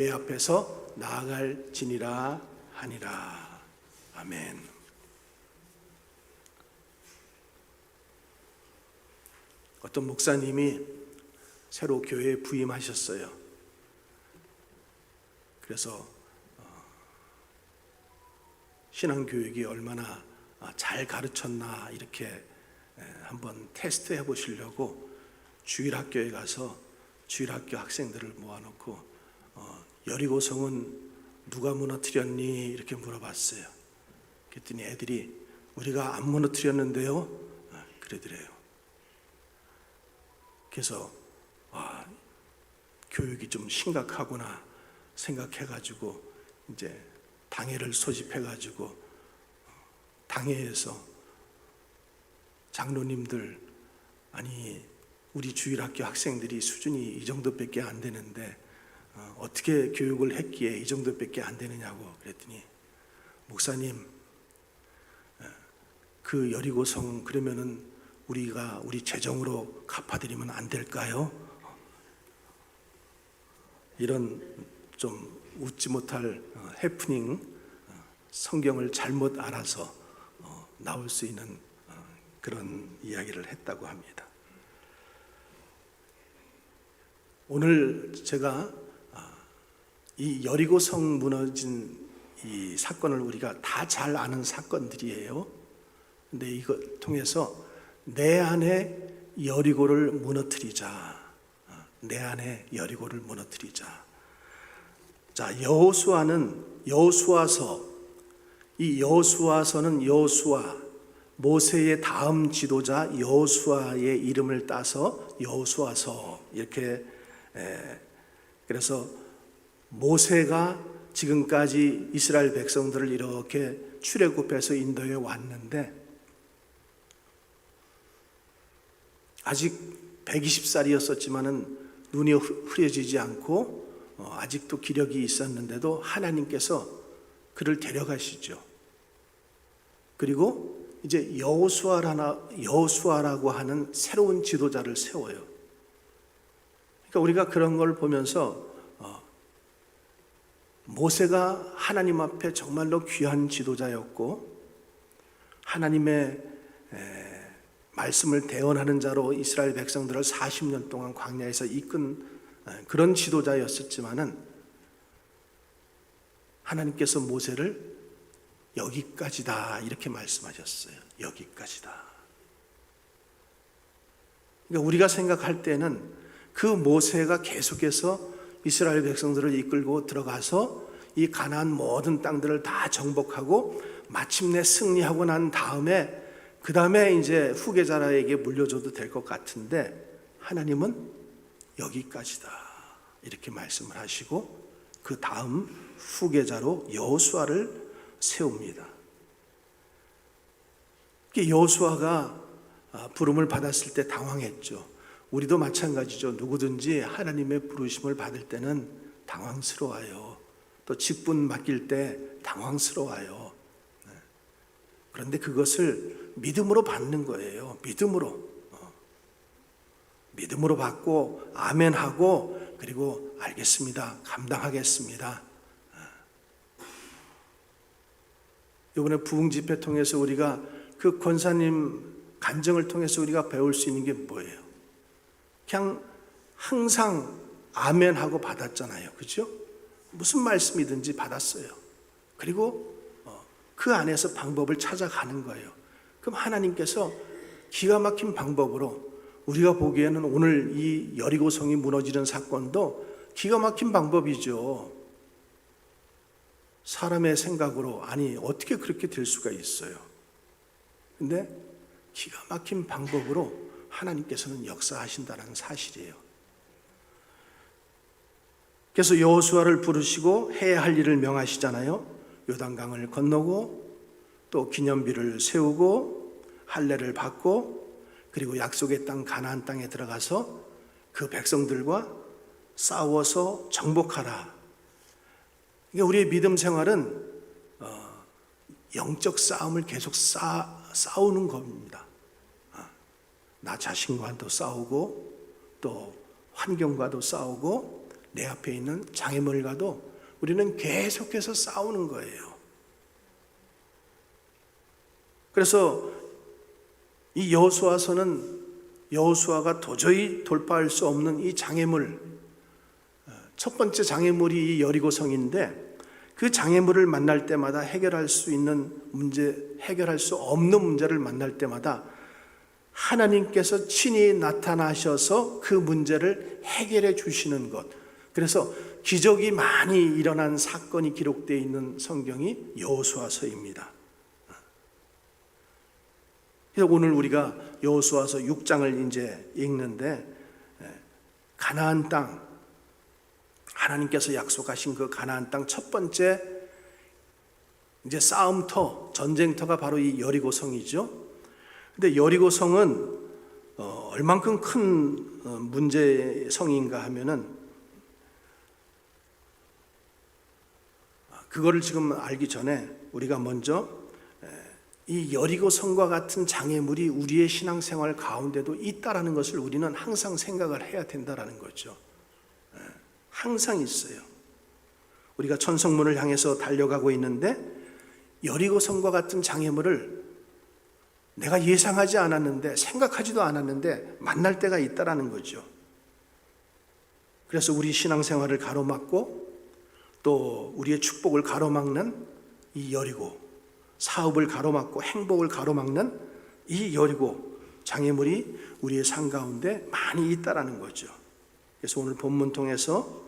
내 앞에서 나아갈지니라 하니라. 아멘. 어떤 목사님이 새로 교회에 부임하셨어요. 그래서 신앙교육이 얼마나 잘 가르쳤나 이렇게 한번 테스트해 보시려고 주일학교에 가서 주일학교 학생들을 모아놓고 여리고성은 누가 무너뜨렸니? 이렇게 물어봤어요. 그랬더니 애들이 우리가 안 무너뜨렸는데요? 그러더래요. 그래서 교육이 좀 심각하구나 생각해가지고 이제 당회를 소집해가지고 당회에서 장로님들, 아니 우리 주일학교 학생들이 수준이 이 정도밖에 안 되는데 어떻게 교육을 했기에 이 정도밖에 안 되느냐고 그랬더니, 목사님, 그 여리고성 그러면은 우리가 우리 재정으로 갚아드리면 안 될까요? 이런 좀 웃지 못할 해프닝, 성경을 잘못 알아서 나올 수 있는 그런 이야기를 했다고 합니다. 오늘 제가 이 여리고성 무너진 이 사건을 우리가 다 잘 아는 사건들이에요. 근데 이걸 통해서 내 안에 여리고를 무너뜨리자. 내 안에 여리고를 무너뜨리자. 자, 여호수아서, 이 여호수아서는 여호수아, 모세의 다음 지도자 여호수아의 이름을 따서 여호수아서 이렇게, 그래서 모세가 지금까지 이스라엘 백성들을 이렇게 출애굽해서 인도에 왔는데 아직 120살이었었지만은 눈이 흐려지지 않고 아직도 기력이 있었는데도 하나님께서 그를 데려가시죠. 그리고 이제 여호수아라고 하는 새로운 지도자를 세워요. 그러니까 우리가 그런 걸 보면서 모세가 하나님 앞에 정말로 귀한 지도자였고 하나님의 말씀을 대언하는 자로 이스라엘 백성들을 40년 동안 광야에서 이끈 그런 지도자였었지만은 하나님께서 모세를 여기까지다 이렇게 말씀하셨어요. 여기까지다. 그러니까 우리가 생각할 때는 그 모세가 계속해서 이스라엘 백성들을 이끌고 들어가서 이 가나안 모든 땅들을 다 정복하고 마침내 승리하고 난 다음에 그 다음에 이제 후계자에게 물려줘도 될 것 같은데 하나님은 여기까지다 이렇게 말씀을 하시고 그 다음 후계자로 여호수아를 세웁니다. 여호수아가 부름을 받았을 때 당황했죠. 우리도 마찬가지죠. 누구든지 하나님의 부르심을 받을 때는 당황스러워요. 또 직분 맡길 때 당황스러워요. 그런데 그것을 믿음으로 받는 거예요. 믿음으로 받고 아멘하고 그리고 알겠습니다. 감당하겠습니다. 이번에 부흥집회 통해서 우리가 그 권사님 간증을 통해서 우리가 배울 수 있는 게 뭐예요? 그냥 항상 아멘하고 받았잖아요. 그렇죠? 무슨 말씀이든지 받았어요. 그리고 그 안에서 방법을 찾아가는 거예요. 그럼 하나님께서 기가 막힌 방법으로 우리가 보기에는 오늘 이 여리고성이 무너지는 사건도 기가 막힌 방법이죠. 사람의 생각으로 아니 어떻게 그렇게 될 수가 있어요. 근데 기가 막힌 방법으로 하나님께서는 역사하신다는 사실이에요. 그래서 여호수아를 부르시고 해야 할 일을 명하시잖아요. 요단강을 건너고 또 기념비를 세우고 할례를 받고 그리고 약속의 땅 가나안 땅에 들어가서 그 백성들과 싸워서 정복하라. 그러니까 우리의 믿음 생활은 영적 싸움을 계속 싸우는 겁니다. 나 자신과도 싸우고 또 환경과도 싸우고 내 앞에 있는 장애물과도 우리는 계속해서 싸우는 거예요. 그래서 이 여호수아서는 여호수아가 도저히 돌파할 수 없는 이 장애물, 첫 번째 장애물이 이 여리고성인데, 그 장애물을 만날 때마다 해결할 수 있는 문제, 해결할 수 없는 문제를 만날 때마다 하나님께서 친히 나타나셔서 그 문제를 해결해 주시는 것. 그래서 기적이 많이 일어난 사건이 기록되어 있는 성경이 여호수아서입니다. 그래서 오늘 우리가 여호수아서 6장을 이제 읽는데, 가나안 땅, 하나님께서 약속하신 그 가나안 땅 첫 번째 이제 싸움터, 전쟁터가 바로 이 여리고성이죠. 근데 여리고성은 얼만큼 큰 문제성인가 하면은, 그거를 지금 알기 전에 우리가 먼저 이 여리고성과 같은 장애물이 우리의 신앙생활 가운데도 있다라는 것을 우리는 항상 생각을 해야 된다라는 거죠. 항상 있어요. 우리가 천성문을 향해서 달려가고 있는데 여리고성과 같은 장애물을 내가 예상하지 않았는데, 생각하지도 않았는데 만날 때가 있다라는 거죠. 그래서 우리 신앙생활을 가로막고 또 우리의 축복을 가로막는 이 여리고, 사업을 가로막고 행복을 가로막는 이 여리고 장애물이 우리의 삶 가운데 많이 있다라는 거죠. 그래서 오늘 본문 통해서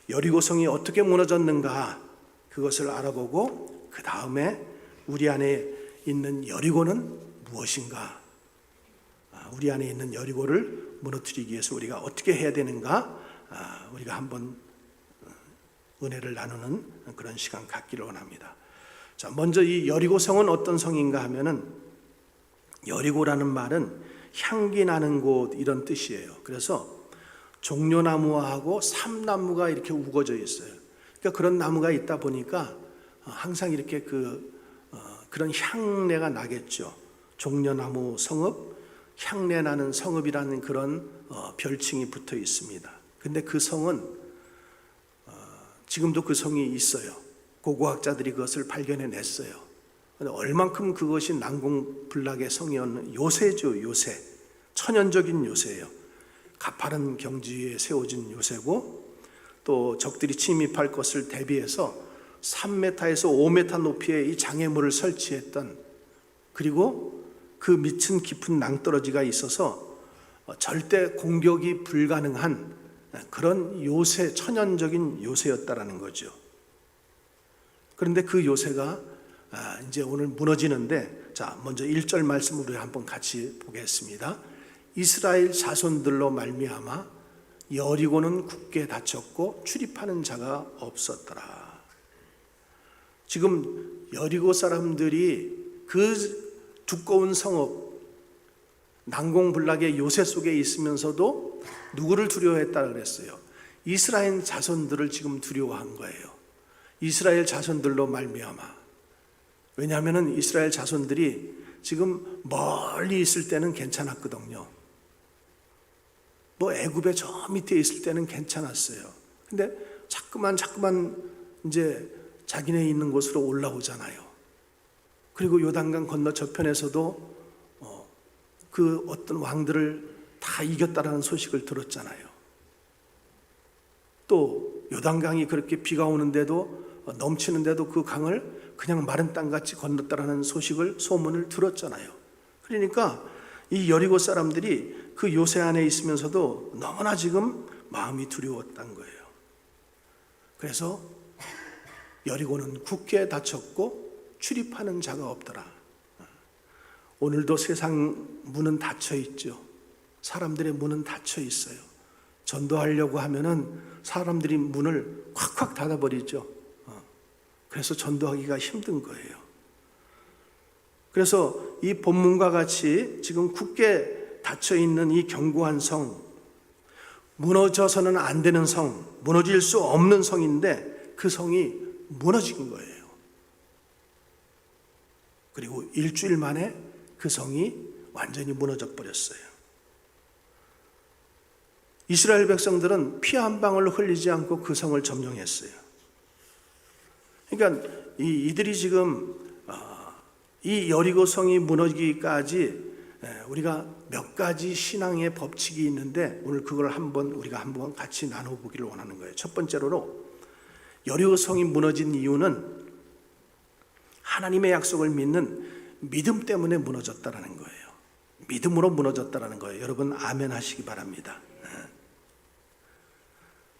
여리고성이 어떻게 무너졌는가, 그것을 알아보고 그 다음에 우리 안에 있는 여리고는 무엇인가, 우리 안에 있는 여리고를 무너뜨리기 위해서 우리가 어떻게 해야 되는가, 우리가 한번 은혜를 나누는 그런 시간 갖기를 원합니다. 자, 먼저 이 여리고성은 어떤 성인가 하면은, 여리고라는 말은 향기 나는 곳, 이런 뜻이에요. 그래서 종려나무하고 삼나무가 이렇게 우거져 있어요. 그러니까 그런 나무가 있다 보니까 항상 이렇게 그런 향내가 나겠죠. 종려나무 성읍, 향내 나는 성읍이라는 그런 별칭이 붙어 있습니다. 근데 그 성은 지금도 그 성이 있어요. 고고학자들이 그것을 발견해 냈어요. 얼만큼 그것이 난공불락의 성이었는, 요새죠. 요새, 천연적인 요새예요. 가파른 경지에 세워진 요새고, 또 적들이 침입할 것을 대비해서 3m에서 5m 높이의 이 장애물을 설치했던, 그리고 그 밑은 깊은 낭떠러지가 있어서 절대 공격이 불가능한 그런 요새, 천연적인 요새였다라는 거죠. 그런데 그 요새가 이제 오늘 무너지는데, 자, 먼저 1절 말씀 우리 한번 같이 보겠습니다. 이스라엘 자손들로 말미암아 여리고는 굳게 닫혔고 출입하는 자가 없었더라. 지금 여리고 사람들이 그 두꺼운 성읍, 난공불락의 요새 속에 있으면서도 누구를 두려워했다 그랬어요? 이스라엘 자손들을 지금 두려워한 거예요. 이스라엘 자손들로 말미암아. 왜냐하면 이스라엘 자손들이 지금 멀리 있을 때는 괜찮았거든요. 뭐 애굽의 저 밑에 있을 때는 괜찮았어요. 근데 자꾸만 이제 자기네 있는 곳으로 올라오잖아요. 그리고 요단강 건너 저편에서도 그 어떤 왕들을 다 이겼다라는 소식을 들었잖아요. 또 요단강이 그렇게 비가 오는데도 넘치는데도 그 강을 그냥 마른 땅같이 건넜다라는 소문을 들었잖아요. 그러니까 이 여리고 사람들이 그 요새 안에 있으면서도 너무나 지금 마음이 두려웠던 거예요. 그래서 여리고는 굳게 닫혔고 출입하는 자가 없더라. 오늘도 세상 문은 닫혀 있죠. 사람들의 문은 닫혀 있어요. 전도하려고 하면은 사람들이 문을 콱콱 닫아버리죠. 그래서 전도하기가 힘든 거예요. 그래서 이 본문과 같이 지금 굳게 닫혀 있는 이 견고한 성, 무너져서는 안 되는 성, 무너질 수 없는 성인데 그 성이 무너진 거예요. 그리고 일주일 만에 그 성이 완전히 무너져 버렸어요. 이스라엘 백성들은 피 한 방울 흘리지 않고 그 성을 점령했어요. 그러니까 이들이 지금 이 여리고 성이 무너지기까지 우리가 몇 가지 신앙의 법칙이 있는데 오늘 그걸 우리가 한번 같이 나눠보기를 원하는 거예요. 첫 번째로 여리고 성이 무너진 이유는 하나님의 약속을 믿는 믿음 때문에 무너졌다라는 거예요. 믿음으로 무너졌다라는 거예요. 여러분 아멘 하시기 바랍니다.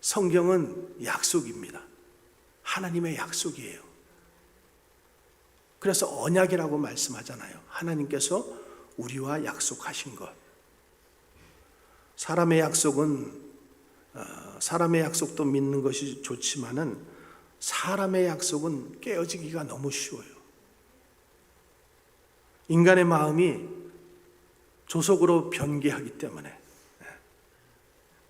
성경은 약속입니다. 하나님의 약속이에요. 그래서 언약이라고 말씀하잖아요. 하나님께서 우리와 약속하신 것. 사람의 약속도 믿는 것이 좋지만은 사람의 약속은 깨어지기가 너무 쉬워요. 인간의 마음이 조속으로 변개하기 때문에.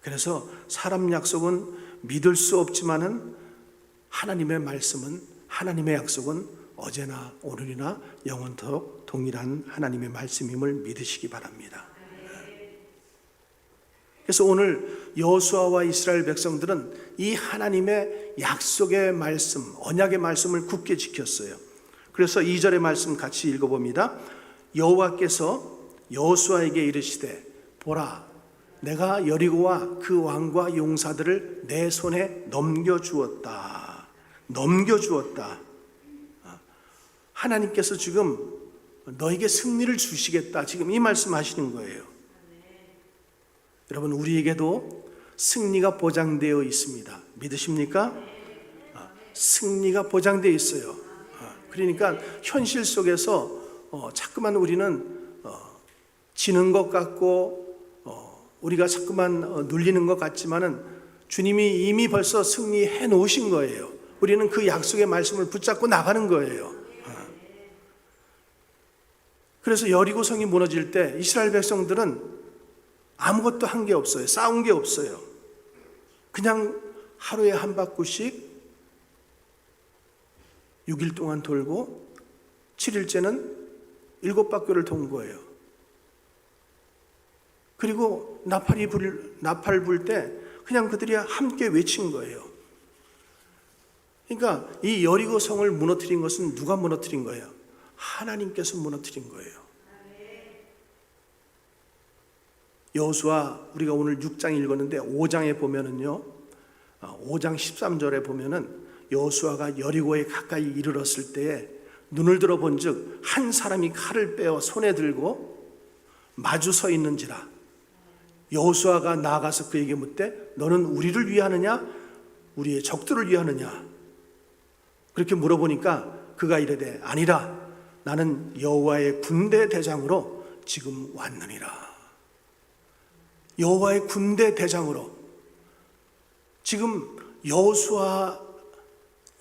그래서 사람 약속은 믿을 수 없지만은 하나님의 말씀은, 하나님의 약속은 어제나 오늘이나 영원토록 동일한 하나님의 말씀임을 믿으시기 바랍니다. 그래서 오늘 여호수아와 이스라엘 백성들은 이 하나님의 약속의 말씀, 언약의 말씀을 굳게 지켰어요. 그래서 2절의 말씀 같이 읽어봅니다. 여호와께서 여호수아에게 이르시되 보라, 내가 여리고와 그 왕과 용사들을 내 손에 넘겨주었다. 하나님께서 지금 너에게 승리를 주시겠다. 지금 이 말씀 하시는 거예요. 여러분, 우리에게도 승리가 보장되어 있습니다. 믿으십니까? 승리가 보장되어 있어요. 그러니까 현실 속에서 자꾸만 우리는 지는 것 같고 우리가 자꾸만 눌리는 것 같지만은 주님이 이미 벌써 승리해 놓으신 거예요. 우리는 그 약속의 말씀을 붙잡고 나가는 거예요. 그래서 여리고 성이 무너질 때 이스라엘 백성들은 아무것도 한 게 없어요. 싸운 게 없어요. 그냥 하루에 한 바퀴씩 6일 동안 돌고 7일째는 7바퀴를 돈 거예요. 그리고 나팔 불 때 그냥 그들이 함께 외친 거예요. 그러니까 이 여리고 성을 무너뜨린 것은 누가 무너뜨린 거예요? 하나님께서 무너뜨린 거예요. 여호수아, 우리가 오늘 6장 읽었는데 5장에 보면은요, 5장 13절에 보면은 여호수아가 여리고에 가까이 이르렀을 때에 눈을 들어 본즉 한 사람이 칼을 빼어 손에 들고 마주 서 있는지라. 여호수아가 나아가서 그에게 묻되 너는 우리를 위하느냐 우리의 적들을 위하느냐. 그렇게 물어보니까 그가 이르되 아니라 나는 여호와의 군대 대장으로 지금 왔느니라. 여호와의 군대 대장으로 지금 여호수아,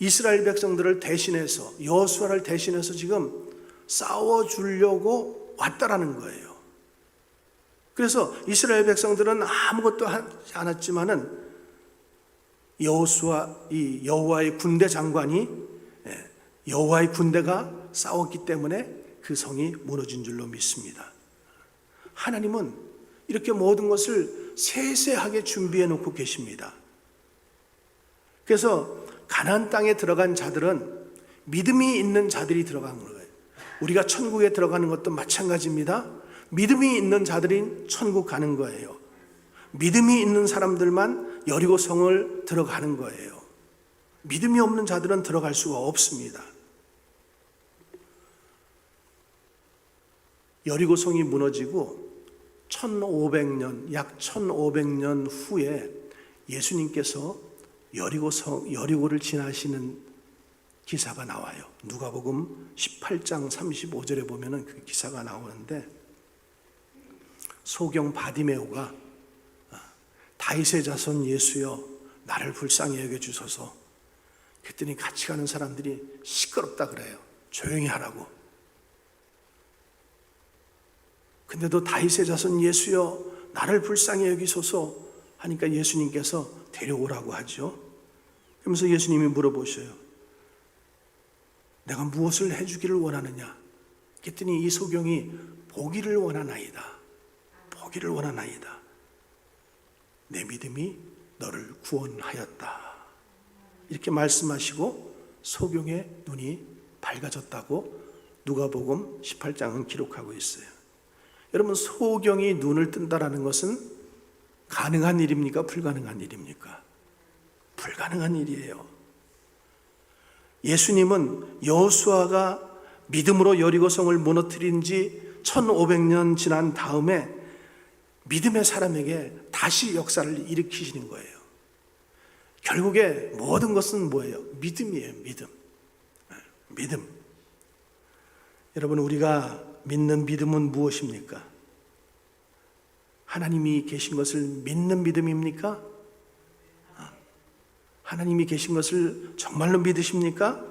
이스라엘 백성들을 대신해서, 여호수아를 대신해서 지금 싸워주려고 왔다라는 거예요. 그래서 이스라엘 백성들은 아무것도 하지 않았지만은 이 여호와의 군대 장관이, 여호와의 군대가 싸웠기 때문에 그 성이 무너진 줄로 믿습니다. 하나님은 이렇게 모든 것을 세세하게 준비해 놓고 계십니다. 그래서 가나안 땅에 들어간 자들은 믿음이 있는 자들이 들어간 거예요. 우리가 천국에 들어가는 것도 마찬가지입니다. 믿음이 있는 자들이 천국 가는 거예요. 믿음이 있는 사람들만 여리고 성을 들어가는 거예요. 믿음이 없는 자들은 들어갈 수가 없습니다. 여리고 성이 무너지고 1500년, 약 1500년 후에 예수님께서 여리고를 지나시는 기사가 나와요. 누가복음 18장 35절에 보면은 그 기사가 나오는데, 소경 바디메오가 다윗의 자손 예수여 나를 불쌍히 여겨 주소서. 그랬더니 같이 가는 사람들이 시끄럽다 그래요. 조용히 하라고. 근데도 다윗의 자손 예수여 나를 불쌍히 여기소서 하니까 예수님께서 데려오라고 하죠. 그러면서 예수님이 물어보셔요. 내가 무엇을 해주기를 원하느냐? 그랬더니 이 소경이 보기를 원하나이다. 보기를 원하나이다. 내 믿음이 너를 구원하였다. 이렇게 말씀하시고 소경의 눈이 밝아졌다고 누가복음 18장은 기록하고 있어요. 여러분, 소경이 눈을 뜬다라는 것은 가능한 일입니까? 불가능한 일입니까? 불가능한 일이에요. 예수님은 여호수아가 믿음으로 여리고성을 무너뜨린 지 1500년 지난 다음에 믿음의 사람에게 다시 역사를 일으키시는 거예요. 결국에 모든 것은 뭐예요? 믿음이에요. 믿음. 여러분, 우리가 믿는 믿음은 무엇입니까? 하나님이 계신 것을 믿는 믿음입니까? 하나님이 계신 것을 정말로 믿으십니까?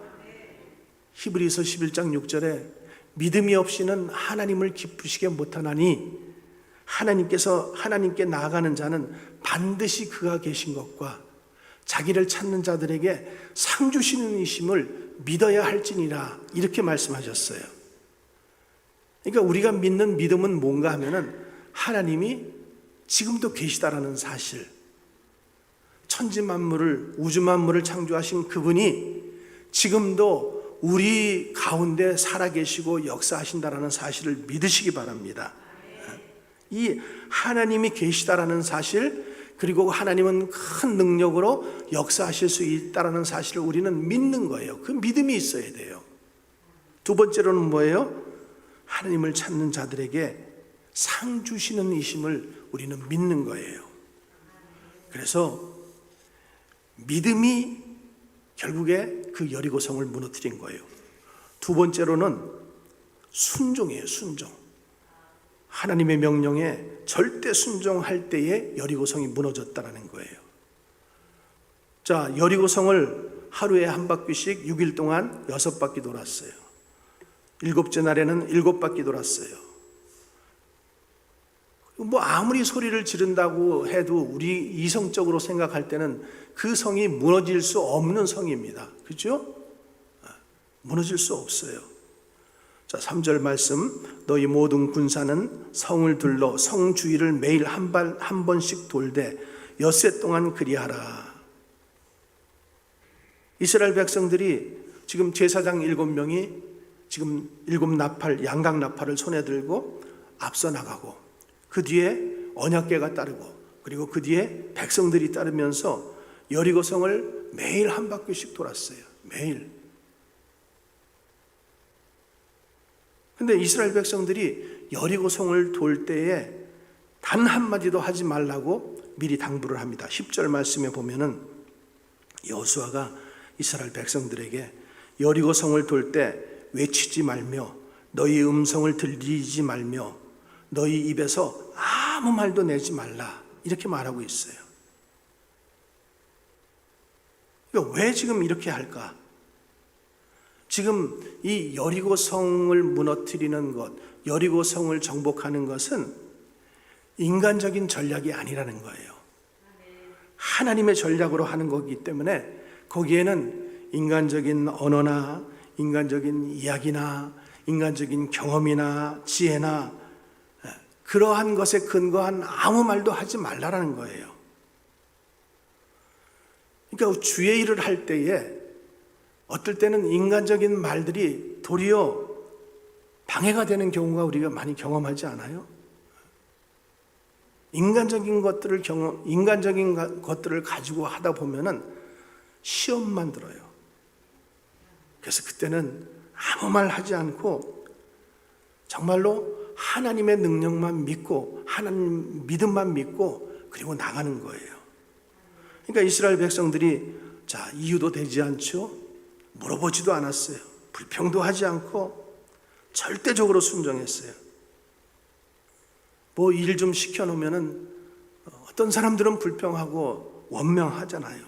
히브리서 11장 6절에 믿음이 없이는 하나님을 기쁘시게 못하나니 하나님께 나아가는 자는 반드시 그가 계신 것과 자기를 찾는 자들에게 상 주시는 이심을 믿어야 할지니라, 이렇게 말씀하셨어요. 그러니까 우리가 믿는 믿음은 뭔가 하면은 하나님이 지금도 계시다라는 사실, 천지 만물을, 우주 만물을 창조하신 그분이 지금도 우리 가운데 살아계시고 역사하신다라는 사실을 믿으시기 바랍니다. 이 하나님이 계시다라는 사실, 그리고 하나님은 큰 능력으로 역사하실 수 있다라는 사실을 우리는 믿는 거예요. 그 믿음이 있어야 돼요. 두 번째로는 뭐예요? 하나님을 찾는 자들에게 상 주시는 이심을 우리는 믿는 거예요. 그래서 믿음이 결국에 그 여리고성을 무너뜨린 거예요. 두 번째로는 순종이에요. 순종. 하나님의 명령에 절대 순종할 때에 여리고성이 무너졌다는 거예요. 자, 여리고성을 하루에 한 바퀴씩 6일 동안 6바퀴 돌았어요. 일곱째 날에는 7바퀴 돌았어요. 뭐 아무리 소리를 지른다고 해도 우리 이성적으로 생각할 때는 그 성이 무너질 수 없는 성입니다. 그렇죠? 무너질 수 없어요. 자, 3절 말씀, 너희 모든 군사는 성을 둘러 성 주위를 매일 한 번씩 돌되 엿새 동안 그리하라. 이스라엘 백성들이 지금 제사장 7명이 지금 7나팔, 양각 나팔을 손에 들고 앞서 나가고, 그 뒤에 언약궤가 따르고, 그리고 그 뒤에 백성들이 따르면서 여리고성을 매일 한 바퀴씩 돌았어요. 매일. 근데 이스라엘 백성들이 여리고성을 돌 때에 단 한마디도 하지 말라고 미리 당부를 합니다. 10절 말씀에 보면은 여호수아가 이스라엘 백성들에게 여리고성을 돌 때 외치지 말며 너희 음성을 들리지 말며 너희 입에서 아무 말도 내지 말라, 이렇게 말하고 있어요. 그러니까 왜 지금 이렇게 할까? 지금 이 여리고성을 무너뜨리는 것, 여리고성을 정복하는 것은 인간적인 전략이 아니라는 거예요. 하나님의 전략으로 하는 거기 때문에 거기에는 인간적인 언어나 인간적인 이야기나 인간적인 경험이나 지혜나 그러한 것에 근거한 아무 말도 하지 말라라는 거예요. 그러니까 주의 일을 할 때에 어떨 때는 인간적인 말들이 도리어 방해가 되는 경우가 우리가 많이 경험하지 않아요? 인간적인 것들을 가지고 하다 보면은 시험만 들어요. 그래서 그때는 아무 말 하지 않고 정말로 하나님의 능력만 믿고 하나님 믿음만 믿고 그리고 나가는 거예요. 그러니까 이스라엘 백성들이 자, 이유도 되지 않죠? 물어보지도 않았어요. 불평도 하지 않고 절대적으로 순종했어요. 뭐 일 좀 시켜놓으면은 어떤 사람들은 불평하고 원망하잖아요.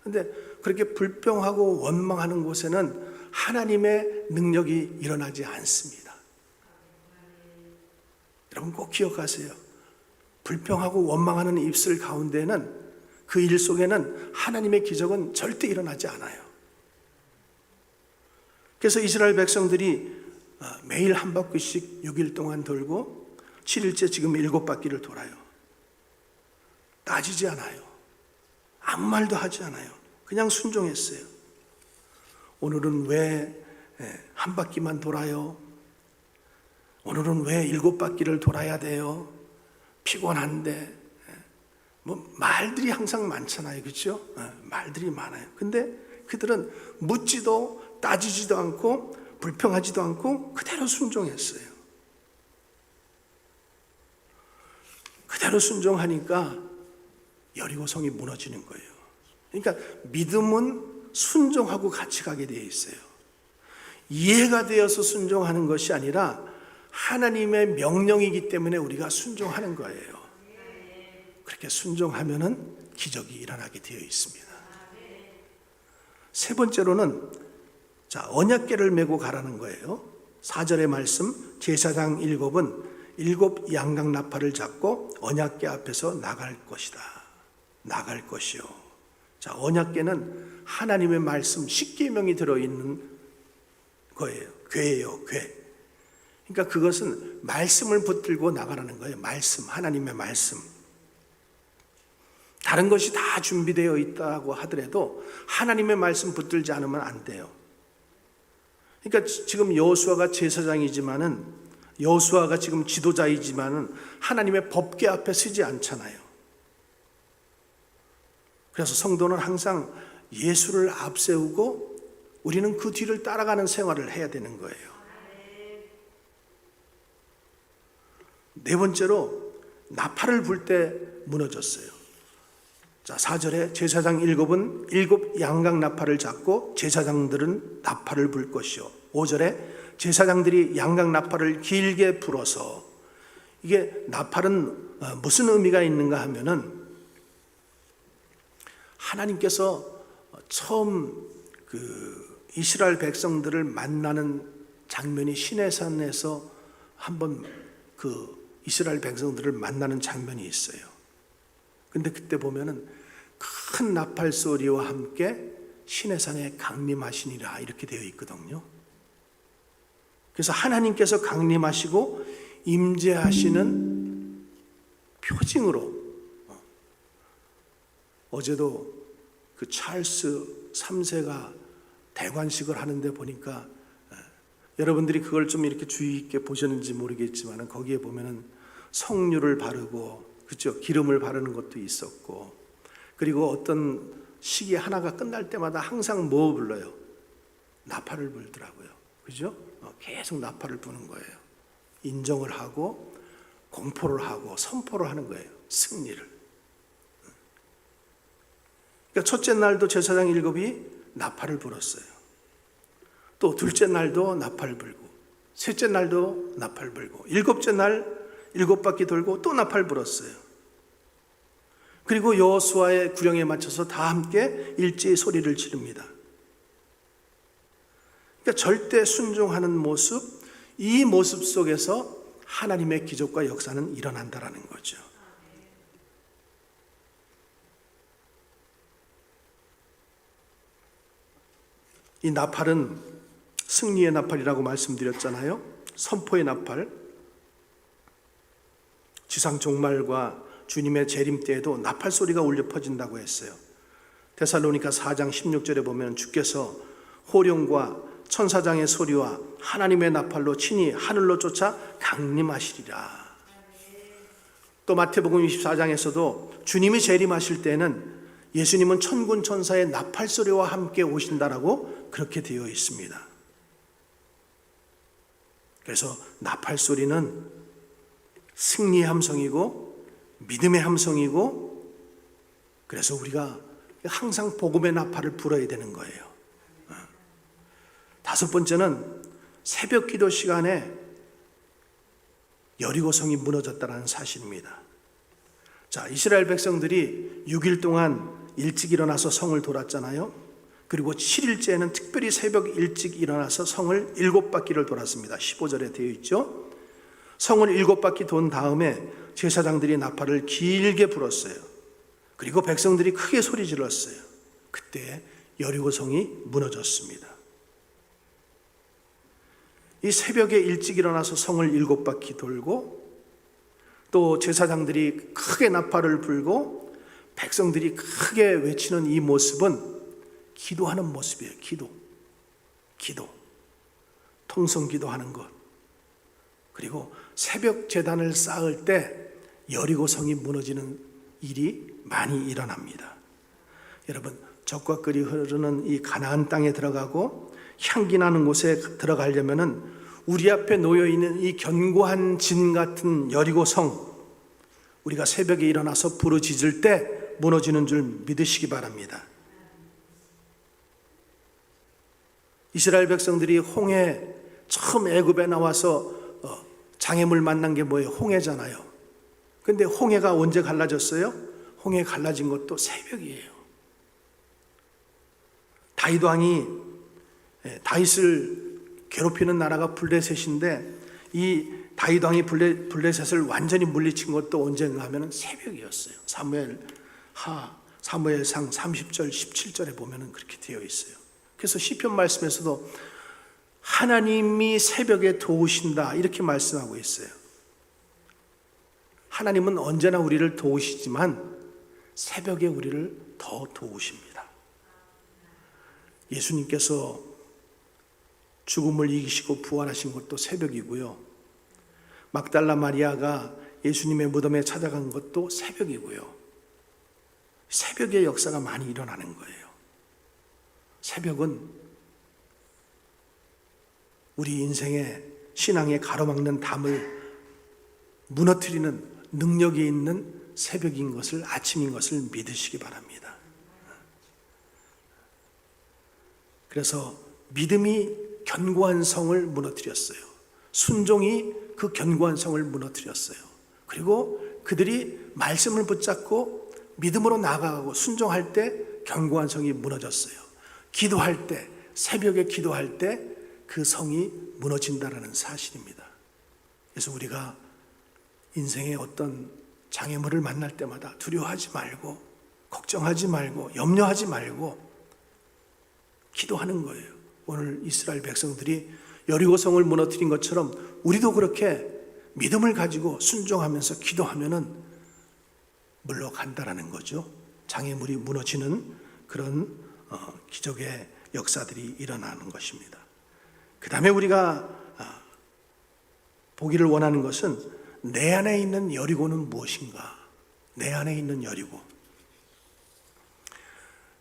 근데 그렇게 불평하고 원망하는 곳에는 하나님의 능력이 일어나지 않습니다. 여러분 꼭 기억하세요. 불평하고 원망하는 입술 가운데는 그 일 속에는 하나님의 기적은 절대 일어나지 않아요. 그래서 이스라엘 백성들이 매일 한 바퀴씩 6일 동안 돌고 7일째 지금 7바퀴를 돌아요. 따지지 않아요. 아무 말도 하지 않아요. 그냥 순종했어요. 오늘은 왜 한 바퀴만 돌아요? 오늘은 왜 7바퀴를 돌아야 돼요? 피곤한데. 말들이 항상 많잖아요. 그렇죠? 말들이 많아요. 근데 그들은 묻지도 따지지도 않고 불평하지도 않고 그대로 순종했어요. 그대로 순종하니까 여리고성이 무너지는 거예요. 그러니까 믿음은 순종하고 같이 가게 되어 있어요. 이해가 되어서 순종하는 것이 아니라 하나님의 명령이기 때문에 우리가 순종하는 거예요. 그렇게 순종하면은 기적이 일어나게 되어 있습니다. 세 번째로는 언약궤를 메고 가라는 거예요. 4절의 말씀, 제사장 7은 7 양각 나팔을 잡고 언약궤 앞에서 나갈 것이다. 나갈 것이요. 언약궤는 하나님의 말씀 10계명이 들어있는 거예요. 궤예요, 궤. 그러니까 그것은 말씀을 붙들고 나가라는 거예요. 말씀, 하나님의 말씀. 다른 것이 다 준비되어 있다고 하더라도 하나님의 말씀 붙들지 않으면 안 돼요. 그러니까 지금 여호수아가 제사장이지만은, 여호수아가 지금 지도자이지만은 하나님의 법궤 앞에 서지 않잖아요. 그래서 성도는 항상 예수를 앞세우고 우리는 그 뒤를 따라가는 생활을 해야 되는 거예요. 네 번째로 나팔을 불 때 무너졌어요. 4절에 제사장 7은 7 양각 나팔을 잡고 제사장들은 나팔을 불 것이요. 5절에 제사장들이 양각 나팔을 길게 불어서, 이게 나팔은 무슨 의미가 있는가 하면은 하나님께서 처음 이스라엘 백성들을 만나는 장면이 시내산에서 한번 이스라엘 백성들을 만나는 장면이 있어요. 근데 그때 보면은 큰 나팔 소리와 함께 시내산에 강림하시니라 이렇게 되어 있거든요. 그래서 하나님께서 강림하시고 임재하시는 표징으로, 어제도 찰스 3세가 대관식을 하는데 보니까 여러분들이 그걸 좀 이렇게 주의 있게 보셨는지 모르겠지만 거기에 보면은 성류를 바르고, 그렇죠? 기름을 바르는 것도 있었고, 그리고 어떤 시기 하나가 끝날 때마다 항상 뭐 불러요? 나팔을 불더라고요. 그죠? 계속 나팔을 부는 거예요. 인정을 하고 공포를 하고 선포를 하는 거예요. 승리를. 그러니까 첫째 날도 제사장 7이 나팔을 불었어요. 또 둘째 날도 나팔 불고, 셋째 날도 나팔 불고, 7째 날 7바퀴 돌고 또 나팔 불었어요. 그리고 여호수아의 구령에 맞춰서 다 함께 일제히 소리를 지릅니다. 그러니까 절대 순종하는 모습, 이 모습 속에서 하나님의 기적과 역사는 일어난다라는 거죠. 이 나팔은 승리의 나팔이라고 말씀드렸잖아요. 선포의 나팔. 지상 종말과 주님의 재림 때에도 나팔 소리가 울려 퍼진다고 했어요. 데살로니가 4장 16절에 보면 주께서 호령과 천사장의 소리와 하나님의 나팔로 친히 하늘로 쫓아 강림하시리라. 또 마태복음 24장에서도 주님이 재림하실 때는 예수님은 천군 천사의 나팔 소리와 함께 오신다라고 그렇게 되어 있습니다. 그래서 나팔 소리는 승리의 함성이고 믿음의 함성이고, 그래서 우리가 항상 복음의 나팔을 불어야 되는 거예요. 다섯 번째는 새벽 기도 시간에 여리고성이 무너졌다는 사실입니다. 이스라엘 백성들이 6일 동안 일찍 일어나서 성을 돌았잖아요. 그리고 7일째에는 특별히 새벽 일찍 일어나서 성을 7바퀴를 돌았습니다. 15절에 되어 있죠. 성을 7바퀴 돈 다음에 제사장들이 나팔을 길게 불었어요. 그리고 백성들이 크게 소리 질렀어요. 그때 여리고성이 무너졌습니다. 이 새벽에 일찍 일어나서 성을 7바퀴 돌고, 또 제사장들이 크게 나팔을 불고 백성들이 크게 외치는 이 모습은 기도하는 모습이에요. 기도. 통성 기도하는 것. 그리고 새벽 제단을 쌓을 때 여리고성이 무너지는 일이 많이 일어납니다. 여러분, 적과 꿀이 흐르는 이 가나안 땅에 들어가고 향기 나는 곳에 들어가려면은 우리 앞에 놓여 있는 이 견고한 진 같은 여리고성, 우리가 새벽에 일어나서 부르짖을 때 무너지는 줄 믿으시기 바랍니다. 이스라엘 백성들이 홍해, 처음 애굽에 나와서 장애물 만난 게 뭐예요? 홍해잖아요. 근데 홍해가 언제 갈라졌어요? 홍해 갈라진 것도 새벽이에요. 다윗 왕이, 다윗을 괴롭히는 나라가 블레셋인데 이 다윗 왕이 블레셋을 완전히 물리친 것도 언젠가 하면 새벽이었어요. 사무엘상 30절 17절에 보면 그렇게 되어 있어요. 그래서 시편 말씀에서도 하나님이 새벽에 도우신다 이렇게 말씀하고 있어요. 하나님은 언제나 우리를 도우시지만 새벽에 우리를 더 도우십니다. 예수님께서 죽음을 이기시고 부활하신 것도 새벽이고요. 막달라 마리아가 예수님의 무덤에 찾아간 것도 새벽이고요. 새벽의 역사가 많이 일어나는 거예요. 새벽은 우리 인생의 신앙의 가로막는 담을 무너뜨리는 능력이 있는 새벽인 것을, 아침인 것을 믿으시기 바랍니다. 그래서 믿음이 견고한 성을 무너뜨렸어요. 순종이 그 견고한 성을 무너뜨렸어요. 그리고 그들이 말씀을 붙잡고 믿음으로 나아가고 순종할 때 견고한 성이 무너졌어요. 기도할 때, 새벽에 기도할 때 그 성이 무너진다는 사실입니다. 그래서 우리가 인생의 어떤 장애물을 만날 때마다 두려워하지 말고, 걱정하지 말고, 염려하지 말고 기도하는 거예요. 오늘 이스라엘 백성들이 여리고성을 무너뜨린 것처럼 우리도 그렇게 믿음을 가지고 순종하면서 기도하면은 물러간다라는 거죠. 장애물이 무너지는 그런 기적의 역사들이 일어나는 것입니다. 그 다음에 우리가 보기를 원하는 것은 내 안에 있는 여리고는 무엇인가? 내 안에 있는 여리고.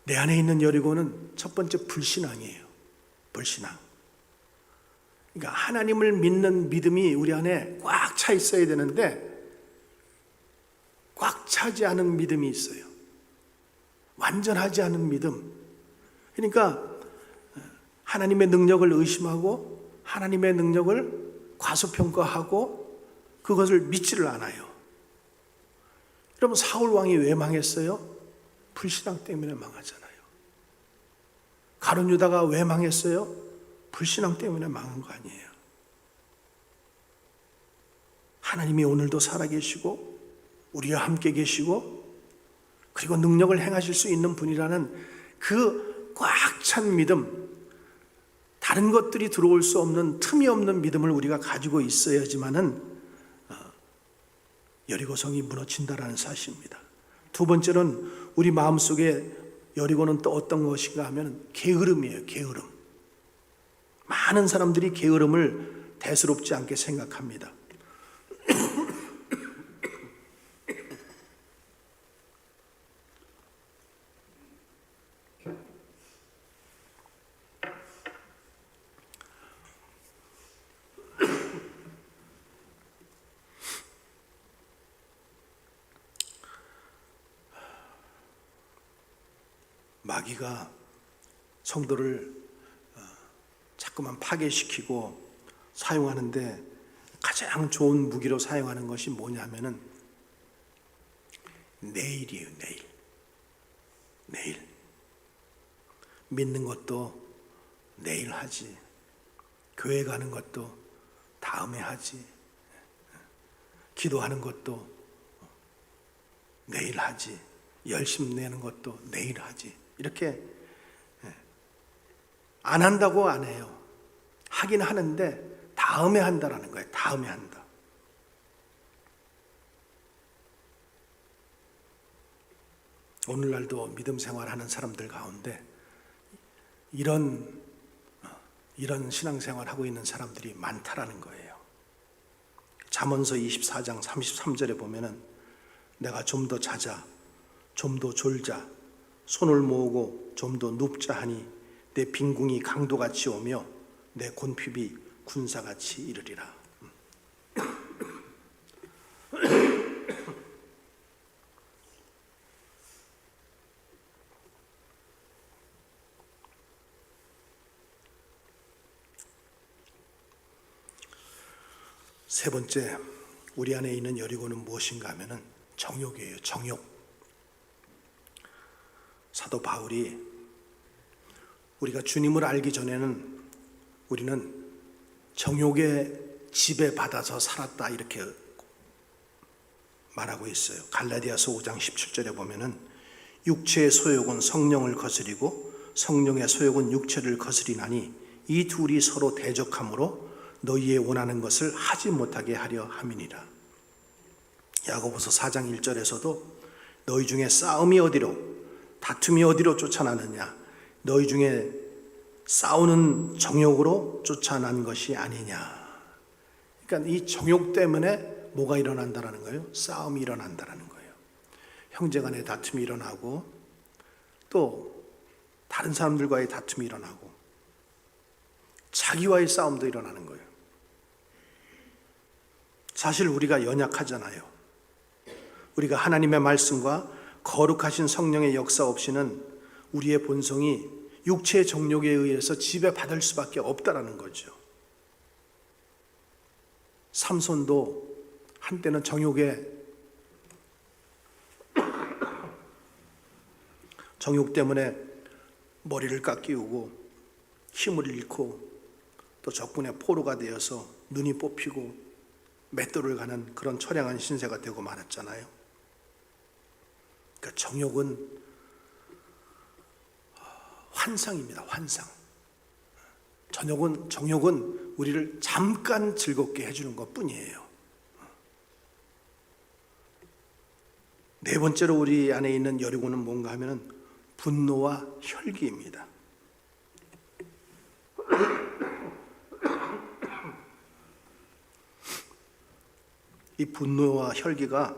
내 안에 있는 여리고는 첫 번째 불신앙이에요. 불신앙. 그러니까 하나님을 믿는 믿음이 우리 안에 꽉 차 있어야 되는데 꽉 차지 않은 믿음이 있어요. 완전하지 않은 믿음. 그러니까 하나님의 능력을 의심하고 하나님의 능력을 과소평가하고 그것을 믿지를 않아요. 여러분, 사울 왕이 왜 망했어요? 불신앙 때문에 망하잖아요. 가룟 유다가 왜 망했어요? 불신앙 때문에 망한 거 아니에요. 하나님이 오늘도 살아계시고 우리와 함께 계시고 그리고 능력을 행하실 수 있는 분이라는 그 꽉 찬 믿음, 다른 것들이 들어올 수 없는 틈이 없는 믿음을 우리가 가지고 있어야지만은 여리고성이 무너진다라는 사실입니다. 두 번째는 우리 마음속에 여리고는 또 어떤 것인가 하면 게으름이에요. 게으름. 많은 사람들이 게으름을 대수롭지 않게 생각합니다. 마귀가 성도를 자꾸만 파괴시키고 사용하는데 가장 좋은 무기로 사용하는 것이 뭐냐면은 내일이에요. 내일. 믿는 것도 내일 하지. 교회 가는 것도 다음에 하지. 기도하는 것도 내일 하지. 열심 내는 것도 내일 하지. 이렇게 안 한다고 안 해요. 하긴 하는데 다음에 한다라는 거예요. 다음에 한다. 오늘날도 믿음 생활하는 사람들 가운데 이런 신앙생활하고 있는 사람들이 많다라는 거예요. 잠언서 24장 33절에 보면은 내가 좀 더 자자, 좀 더 졸자, 손을 모으고 좀 더 눕자 하니 내 빈궁이 강도같이 오며 내 곤핍이 군사같이 이르리라. 세 번째, 우리 안에 있는 여리고는 무엇인가 하면은 정욕이에요. 정욕. 사도 바울이 우리가 주님을 알기 전에는 우리는 정욕에 지배받아서 살았다 이렇게 말하고 있어요. 갈라디아서 5장 17절에 보면은 육체의 소욕은 성령을 거스리고 성령의 소욕은 육체를 거스리나니 이 둘이 서로 대적하므로 너희의 원하는 것을 하지 못하게 하려 함이니라. 야고보서 4장 1절에서도 너희 중에 싸움이 어디로 다툼이 어디로 쫓아나느냐 너희 중에 싸우는 정욕으로 쫓아난 것이 아니냐. 그러니까 이 정욕 때문에 뭐가 일어난다라는 거예요? 싸움이 일어난다라는 거예요. 형제간의 다툼이 일어나고 또 다른 사람들과의 다툼이 일어나고 자기와의 싸움도 일어나는 거예요. 사실 우리가 연약하잖아요. 우리가 하나님의 말씀과 거룩하신 성령의 역사 없이는 우리의 본성이 육체의 정욕에 의해서 지배받을 수밖에 없다라는 거죠. 삼손도 한때는 정욕 때문에 머리를 깎이우고 힘을 잃고 또 적군의 포로가 되어서 눈이 뽑히고 맷돌을 가는 그런 처량한 신세가 되고 말았잖아요. 그러니까 정욕은 환상입니다. 환상. 정욕은 우리를 잠깐 즐겁게 해주는 것뿐이에요. 네 번째로 우리 안에 있는 여리고는 뭔가 하면은 분노와 혈기입니다. 이 분노와 혈기가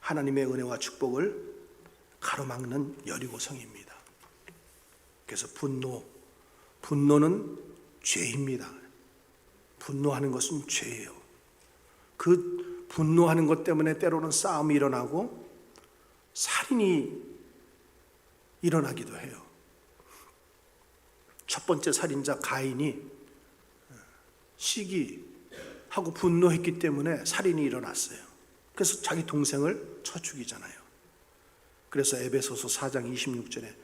하나님의 은혜와 축복을 가로막는 여리고성입니다. 그래서 분노는 죄입니다. 분노하는 것은 죄예요. 그 분노하는 것 때문에 때로는 싸움이 일어나고 살인이 일어나기도 해요. 첫 번째 살인자 가인이 시기하고 분노했기 때문에 살인이 일어났어요. 그래서 자기 동생을 쳐 죽이잖아요. 그래서 에베소서 4장 26절에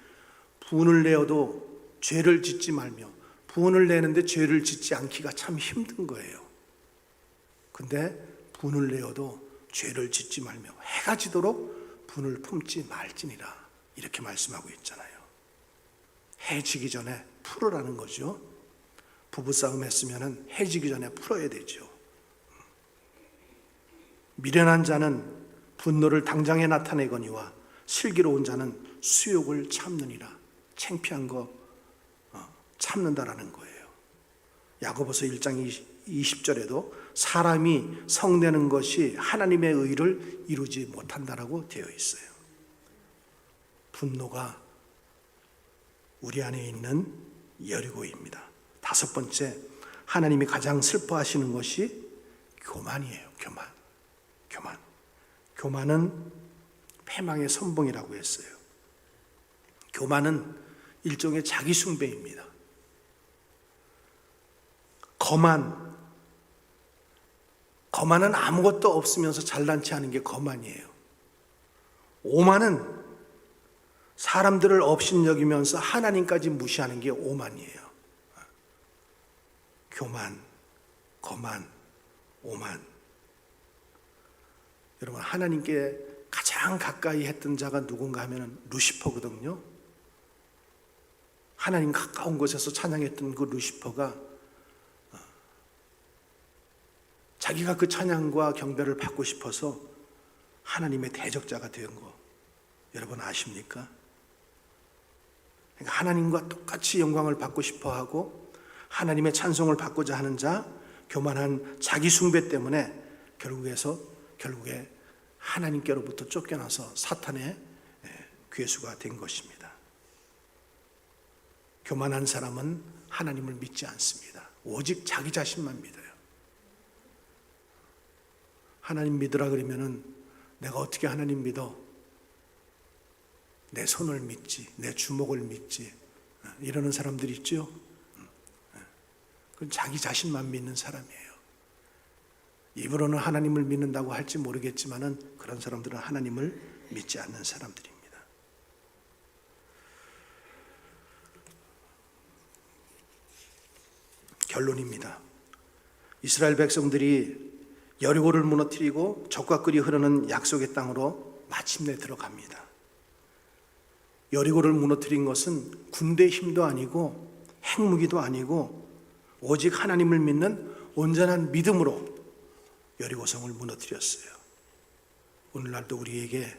분을 내어도 죄를 짓지 말며, 분을 내는데 죄를 짓지 않기가 참 힘든 거예요. 근데 분을 내어도 죄를 짓지 말며 해가 지도록 분을 품지 말지니라 이렇게 말씀하고 있잖아요. 해 지기 전에 풀으라는 거죠. 부부싸움 했으면 해 지기 전에 풀어야 되죠. 미련한 자는 분노를 당장에 나타내거니와 슬기로운 자는 수욕을 참느니라. 창피한 거 참는다라는 거예요. 야고보서 1장 20절에도 사람이 성내는 것이 하나님의 의를 이루지 못한다라고 되어 있어요. 분노가 우리 안에 있는 여리고입니다. 다섯 번째, 하나님이 가장 슬퍼하시는 것이 교만이에요. 교만은 패망의 선봉이라고 했어요. 교만은 일종의 자기 숭배입니다. 거만은 아무것도 없으면서 잘난 체 하는 게 거만이에요. 오만은 사람들을 업신여기면서 하나님까지 무시하는 게 오만이에요. 교만, 거만, 오만. 여러분, 하나님께 가장 가까이 했던 자가 누군가 하면 루시퍼거든요. 하나님 가까운 곳에서 찬양했던 그 루시퍼가 자기가 그 찬양과 경배를 받고 싶어서 하나님의 대적자가 된 거. 여러분 아십니까? 그러니까 하나님과 똑같이 영광을 받고 싶어하고 하나님의 찬송을 받고자 하는 자, 교만한 자기 숭배 때문에 결국에 하나님께로부터 쫓겨나서 사탄의 괴수가 된 것입니다. 교만한 사람은 하나님을 믿지 않습니다. 오직 자기 자신만 믿어요. 하나님 믿으라 그러면은 내가 어떻게 하나님 믿어? 내 손을 믿지, 내 주먹을 믿지, 이러는 사람들이 있죠. 그건 자기 자신만 믿는 사람이에요. 입으로는 하나님을 믿는다고 할지 모르겠지만은 그런 사람들은 하나님을 믿지 않는 사람들입니다. 결론입니다. 이스라엘 백성들이 여리고를 무너뜨리고 적과 꿀이 흐르는 약속의 땅으로 마침내 들어갑니다. 여리고를 무너뜨린 것은 군대의 힘도 아니고 핵무기도 아니고 오직 하나님을 믿는 온전한 믿음으로 여리고성을 무너뜨렸어요. 오늘날도 우리에게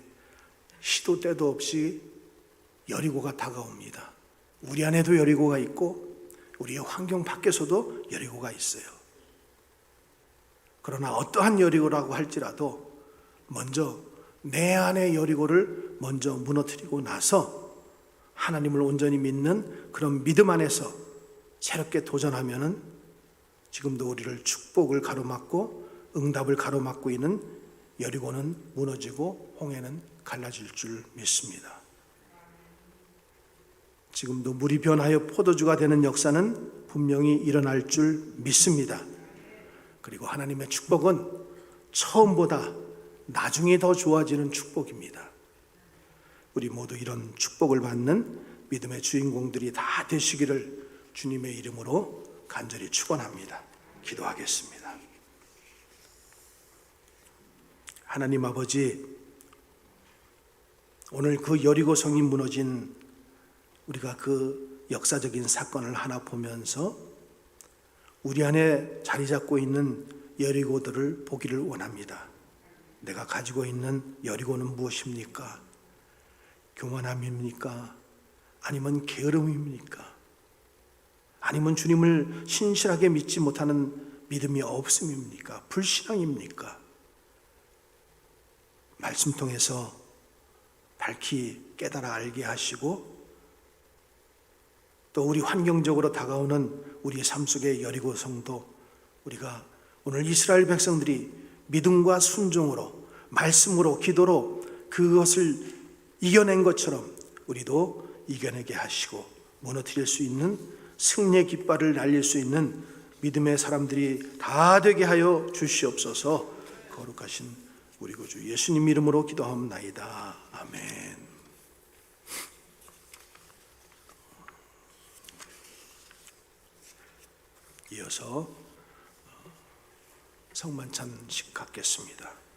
시도 때도 없이 여리고가 다가옵니다. 우리 안에도 여리고가 있고 우리의 환경 밖에서도 여리고가 있어요. 그러나 어떠한 여리고라고 할지라도 먼저 내 안의 여리고를 먼저 무너뜨리고 나서 하나님을 온전히 믿는 그런 믿음 안에서 새롭게 도전하면은 지금도 우리를 축복을 가로막고 응답을 가로막고 있는 여리고는 무너지고 홍해는 갈라질 줄 믿습니다. 지금도 물이 변하여 포도주가 되는 역사는 분명히 일어날 줄 믿습니다. 그리고 하나님의 축복은 처음보다 나중에 더 좋아지는 축복입니다. 우리 모두 이런 축복을 받는 믿음의 주인공들이 다 되시기를 주님의 이름으로 간절히 축원합니다. 기도하겠습니다. 하나님 아버지, 오늘 그 여리고성이 무너진 우리가 그 역사적인 사건을 하나 보면서 우리 안에 자리 잡고 있는 여리고들을 보기를 원합니다. 내가 가지고 있는 여리고는 무엇입니까? 교만함입니까? 아니면 게으름입니까? 아니면 주님을 신실하게 믿지 못하는 믿음이 없음입니까? 불신앙입니까? 말씀 통해서 밝히 깨달아 알게 하시고 또 우리 환경적으로 다가오는 우리의 삶 속의 여리고성도 우리가 오늘 이스라엘 백성들이 믿음과 순종으로 말씀으로 기도로 그것을 이겨낸 것처럼 우리도 이겨내게 하시고 무너뜨릴 수 있는 승리의 깃발을 날릴 수 있는 믿음의 사람들이 다 되게 하여 주시옵소서. 거룩하신 우리 구주 예수님 이름으로 기도하옵나이다. 아멘. 이어서 성만찬식 갖겠습니다.